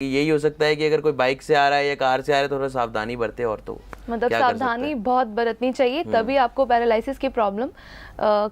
यही हो सकता है कि अगर कोई बाइक से आ रहा है या कार से आ रहा है, थोड़ा सावधानी बरते और तो मतलब क्या कर सकते सावधानी हैं। बहुत बरतनी चाहिए, तभी आपको पैरालिसिस की प्रॉब्लम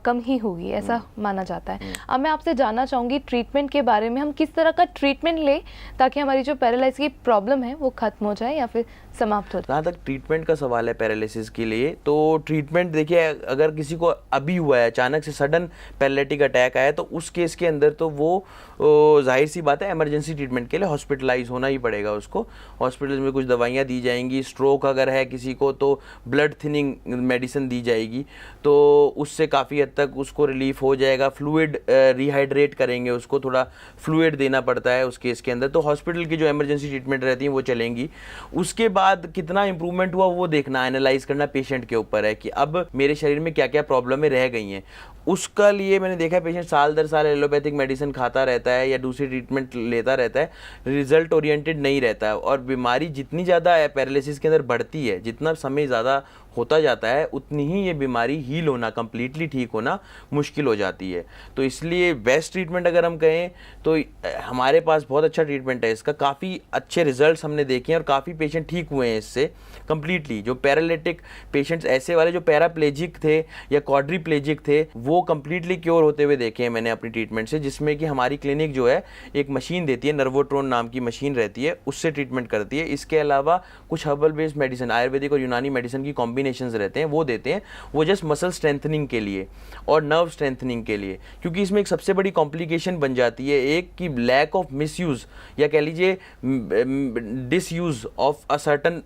कम ही होगी, ऐसा माना जाता है। अब मैं आपसे जानना चाहूँगी ट्रीटमेंट के बारे में, हम किस तरह का ट्रीटमेंट लें ताकि हमारी जो पैरालिसिस की प्रॉब्लम है वो खत्म हो जाए या फिर समाप्त हो जाए। जहाँ तक ट्रीटमेंट का सवाल है पैरालिसिस के लिए, तो ट्रीटमेंट देखिए, अगर किसी को अभी हुआ है, अचानक से सडन पैरालिटिक अटैक आया, तो उस केस के अंदर तो वो जाहिर सी बात है इमरजेंसी ट्रीटमेंट के लिए हॉस्पिटलाइज होना ही पड़ेगा उसको। हॉस्पिटल में कुछ दवाइयाँ दी जाएंगी, स्ट्रोक अगर है किसी को तो ब्लड थिनिंग मेडिसिन दी जाएगी, तो उससे काफ़ी हद तक उसको रिलीफ हो जाएगा। फ्लूइड रिहाइड्रेट करेंगे उसको, थोड़ा फ्लूइड देना पड़ता है उस केस के अंदर, तो हॉस्पिटल की जो इमरजेंसी ट्रीटमेंट रहती है वो चलेंगी। उसके बाद कितना इंप्रूवमेंट हुआ वो देखना, एनालाइज करना पेशेंट के ऊपर है कि अब मेरे शरीर में क्या क्या प्रॉब्लमें रह गई हैं। उसका लिए मैंने देखा है पेशेंट साल दर साल एलोपैथिक मेडिसिन खाता रहता है या दूसरी ट्रीटमेंट लेता रहता है, रिजल्ट ओरिएंटेड नहीं रहता है। और बीमारी जितनी ज़्यादा पैरालिसिस के अंदर बढ़ती है, जितना समय ज़्यादा होता जाता है, उतनी ही ये बीमारी हील होना, कम्प्लीटली ठीक होना मुश्किल हो जाती है। तो इसलिए बेस्ट ट्रीटमेंट अगर हम कहें तो हमारे पास बहुत अच्छा ट्रीटमेंट है इसका, काफ़ी अच्छे रिजल्ट्स हमने देखे हैं और काफ़ी पेशेंट ठीक हुए हैं इससे कम्प्लीटली। जो पैरालिटिक पेशेंट्स ऐसे वाले जो पैराप्लेजिक थे या क्वाड्रीप्लेजिक थे, वो कम्प्लीटली क्योर होते हुए देखे हैं मैंने अपनी ट्रीटमेंट से, जिसमें कि हमारी क्लिनिक जो है एक मशीन देती है, नर्वोट्रोन नाम की मशीन रहती है, उससे ट्रीटमेंट करती है। इसके अलावा कुछ हर्बल बेस्ड मेडिसिन, आयुर्वेदिक और यूनानी मेडिसिन की कॉम्बिनेशंस रहते हैं, वो देते हैं, वो जस्ट मसल स्ट्रेंथनिंग के लिए और नर्व स्ट्रेंथनिंग के लिए। क्योंकि इसमें एक सबसे बड़ी कॉम्प्लिकेशन बन जाती है एक कि लैक ऑफ मिसयूज या कह लीजिए disuse of a certain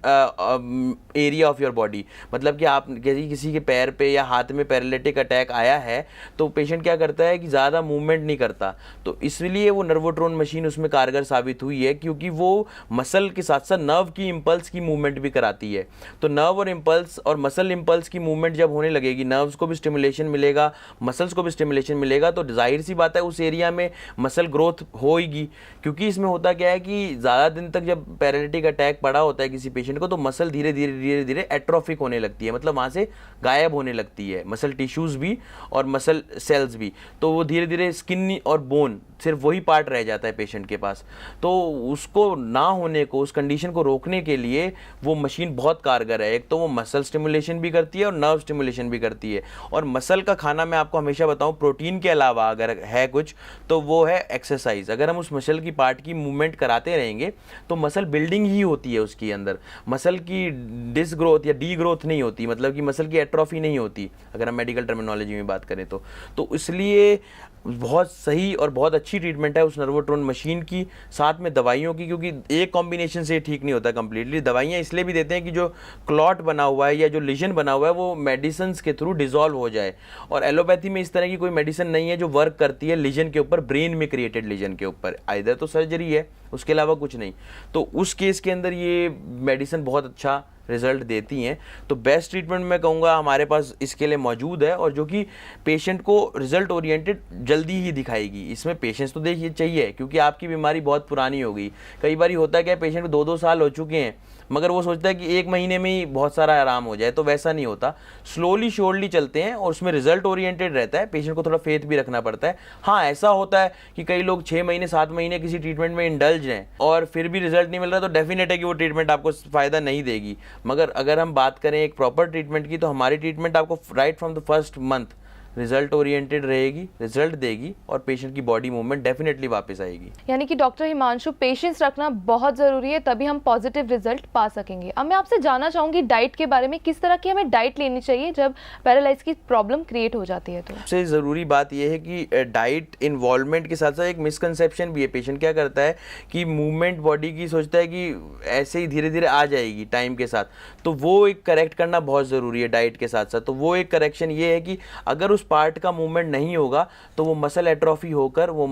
area of your body. मतलब कि आप किसी के पैर पे या हाथ में पैरालिटिक अटैक आया है तो पेशेंट क्या करता है कि ज़्यादा मूवमेंट नहीं करता, तो इसलिए वो नर्वोट्रोन मशीन उसमें कारगर साबित हुई है, क्योंकि वो मसल के साथ साथ नर्व की इम्पल्स की मूवमेंट भी कराती है। तो नर्व और इम्पल्स और मसल इम्पल्स की मूवमेंट जब होने लगेगी, नर्व्स को भी स्टिमुलेशन मिलेगा, मसल्स को भी स्टिमुलेशन मिलेगा, तो जाहिर सी बात है उस एरिया में मसल ग्रोथ होएगी। क्योंकि इसमें होता क्या है कि ज़्यादा दिन तक जब पैरालिटिक अटैक पड़ा होता है किसी पेशेंट को, तो मसल धीरे धीरे धीरे धीरे एट्रोफिक होने लगती है, मतलब वहाँ से गायब होने लगती है मसल टिश्यूज़ भी और मसल सेल्स भी। तो वो धीरे धीरे स्किन और बोन, सिर्फ वही पार्ट रह जाता है पेशेंट के पास। तो उसको ना होने को, उस कंडीशन को रोकने के लिए वो मशीन बहुत कारगर है। एक तो वो मसल स्टिमुलेशन भी करती है और नर्व स्टिमुलेशन भी करती है। और मसल का खाना मैं आपको हमेशा बताऊं, प्रोटीन के अलावा अगर है कुछ तो वो है एक्सरसाइज। अगर हम उस मसल की पार्ट की मूवमेंट कराते रहेंगे तो मसल बिल्डिंग ही होती है उसके अंदर, मसल की डिस ग्रोथ या डी ग्रोथ नहीं होती, मतलब कि मसल की एट्रोफी नहीं होती अगर हम मेडिकल टर्मिनोलॉजी में बात करें तो इसलिए बहुत सही और बहुत अच्छी ट्रीटमेंट है उस नर्वोट्रोन मशीन की, साथ में दवाइयों की। क्योंकि एक कॉम्बिनेशन से ठीक नहीं होता कम्प्लीटली। दवाइयाँ इसलिए भी देते हैं कि जो क्लॉट बना हुआ है या जो लीजन बना हुआ है वो मेडिसिन के थ्रू डिजॉल्व हो जाए। और एलोपैथी में इस तरह की कोई मेडिसिन नहीं है जो वर्क करती है लीजन के ऊपर, ब्रेन में क्रिएटेड लीजन के ऊपर। आइदर तो सर्जरी है, उसके अलावा कुछ नहीं। तो उस केस के अंदर ये मेडिसिन बहुत अच्छा रिजल्ट देती हैं। तो बेस्ट ट्रीटमेंट मैं कहूँगा हमारे पास इसके लिए मौजूद है, और जो कि पेशेंट को रिजल्ट ओरिएंटेड जल्दी ही दिखाएगी। इसमें पेशेंस तो देखिए चाहिए, क्योंकि आपकी बीमारी बहुत पुरानी हो गई। कई बार होता है कि पेशेंट को 2-2 साल हो चुके हैं, मगर वो सोचता है कि 1 महीने में ही बहुत सारा आराम हो जाए, तो वैसा नहीं होता। स्लोली श्योरली चलते हैं और उसमें रिजल्ट ओरिएंटेड रहता है। पेशेंट को थोड़ा फेथ भी रखना पड़ता है। हाँ, ऐसा होता है कि कई लोग 6 महीने 7 महीने किसी ट्रीटमेंट में इंडल्ज हैं और फिर भी रिजल्ट नहीं मिल रहा, तो डेफिनेट है कि वो ट्रीटमेंट आपको फ़ायदा नहीं देगी। मगर अगर हम बात करें एक प्रॉपर ट्रीटमेंट की, तो हमारी ट्रीटमेंट आपको right from the first month result oriented रहेगी, रिजल्ट देगी और पेशेंट की बॉडी मूवमेंट डेफिनेटली वापस आएगी। यानी कि डॉक्टर हिमांशु, पेशेंस रखना बहुत ज़रूरी है, तभी हम पॉजिटिव रिजल्ट पा सकेंगे। अब मैं आपसे जानना चाहूँगी डाइट के बारे में, किस तरह की हमें डाइट लेनी चाहिए जब पैरालाइज की प्रॉब्लम क्रिएट हो जाती है। तो सबसे ज़रूरी बात यह है कि डाइट इन्वॉल्वमेंट के साथ साथ एक मिसकंसेप्शन भी है। पेशेंट क्या करता है कि मूवमेंट बॉडी की सोचता है कि ऐसे ही धीरे धीरे आ जाएगी टाइम के साथ, तो वो एक करेक्ट करना बहुत ज़रूरी है डाइट के साथ साथ। तो वो एक करेक्शन ये है कि अगर उस पार्ट का मूवमेंट नहीं होगा तो वो मसल एट्रोफी होकर वो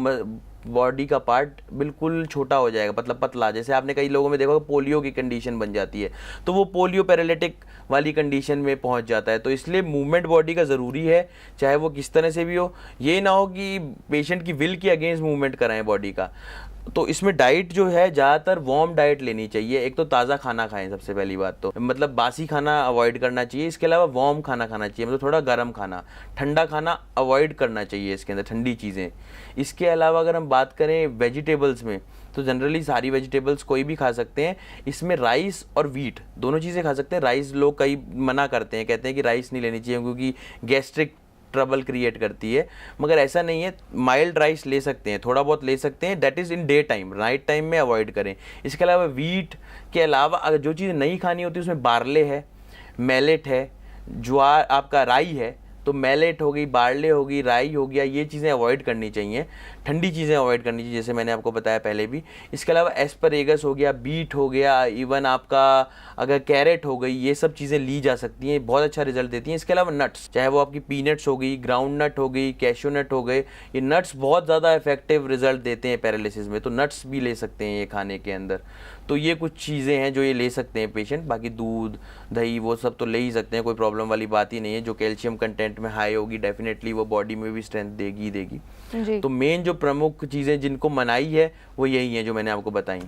बॉडी का पार्ट बिल्कुल छोटा हो जाएगा, मतलब पतला। जैसे आपने कई लोगों में देखा पोलियो की कंडीशन बन जाती है, तो वो पोलियो पैरालिटिक वाली कंडीशन में पहुंच जाता है। तो इसलिए मूवमेंट बॉडी का ज़रूरी है, चाहे वो किस तरह से भी हो। ये ना हो कि पेशेंट की विल के अगेंस्ट मूवमेंट कराएं बॉडी का। तो इसमें डाइट जो है ज़्यादातर वार्म डाइट लेनी चाहिए। एक तो ताज़ा खाना खाएं, सबसे पहली बात तो मतलब बासी खाना अवॉइड करना चाहिए। इसके अलावा वार्म खाना खाना चाहिए, मतलब थोड़ा गर्म खाना। ठंडा खाना अवॉइड करना चाहिए, इसके अंदर ठंडी चीज़ें। इसके अलावा अगर हम बात करें वेजिटेबल्स में, तो जनरली सारी वेजिटेबल्स कोई भी खा सकते हैं। इसमें राइस और वीट दोनों चीज़ें खा सकते हैं। राइस लोग कई मना करते हैं, कहते हैं कि राइस नहीं लेनी चाहिए क्योंकि गैस्ट्रिक ट्रबल क्रिएट करती है, मगर ऐसा नहीं है। माइल्ड राइस ले सकते हैं, थोड़ा बहुत ले सकते हैं, that is in day time, night time में अवॉइड करें। इसके अलावा वीट के अलावा अगर जो चीज़ें नहीं खानी होती उसमें बार्ले है, मैलेट है, ज्वार आपका राई है, तो मैलेट हो गई, बार्ले हो गई, राई हो गया, ये चीज़ें अवॉइड करनी चाहिए। ठंडी चीज़ें अवॉइड करनी चाहिए जैसे मैंने आपको बताया पहले भी। इसके अलावा एस्परेगस हो गया, बीट हो गया, इवन आपका अगर कैरेट हो गई, ये सब चीज़ें ली जा सकती हैं, बहुत अच्छा रिजल्ट देती हैं। इसके अलावा नट्स, चाहे वो आपकी पीनट्स हो गई, ग्राउंड नट हो गई, कैशू नट हो गए, ये नट्स बहुत ज़्यादा इफेक्टिव रिजल्ट देते हैं पैरालिसिस में, तो नट्स भी ले सकते हैं ये खाने के अंदर। तो ये कुछ चीज़ें हैं जो ये ले सकते हैं पेशेंट। बाकी दूध दही वो सब तो ले ही सकते हैं, कोई प्रॉब्लम वाली बात ही नहीं है। जो कैल्शियम कंटेंट में हाई होगी डेफिनेटली वो बॉडी में भी स्ट्रेंथ देगी ही देगी। तो मेन जो प्रमुख चीज़ें जिनको मनाई है वो यही है जो मैंने आपको बताई।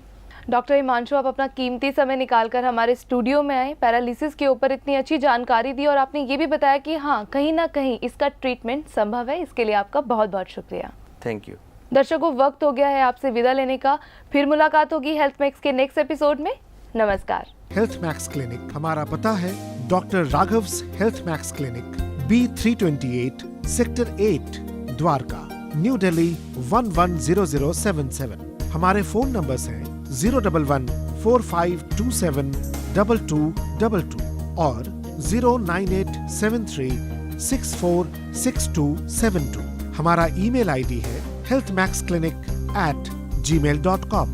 डॉक्टर हिमांशु, आप अपना कीमती समय निकालकर हमारे स्टूडियो में आए, पैरालिसिस के ऊपर इतनी अच्छी जानकारी दी और आपने ये भी बताया कि हाँ कहीं ना कहीं इसका ट्रीटमेंट संभव है। इसके लिए आपका बहुत बहुत शुक्रिया। Thank you. दर्शकों, वक्त हो गया है आपसे विदा लेने का। फिर मुलाकात होगी हेल्थ मैक्स के नेक्स्ट एपिसोड में। नमस्कार। हेल्थ मैक्स क्लिनिक, हमारा पता है doctor Raghav's Health Max clinic, B328 sector 8 Dwarka, New Delhi 110077। हमारे फोन नंबर्स हैं 011-4527-2222 और 09873646272। हमारा ईमेल आईडी है healthmaxclinic@gmail.com।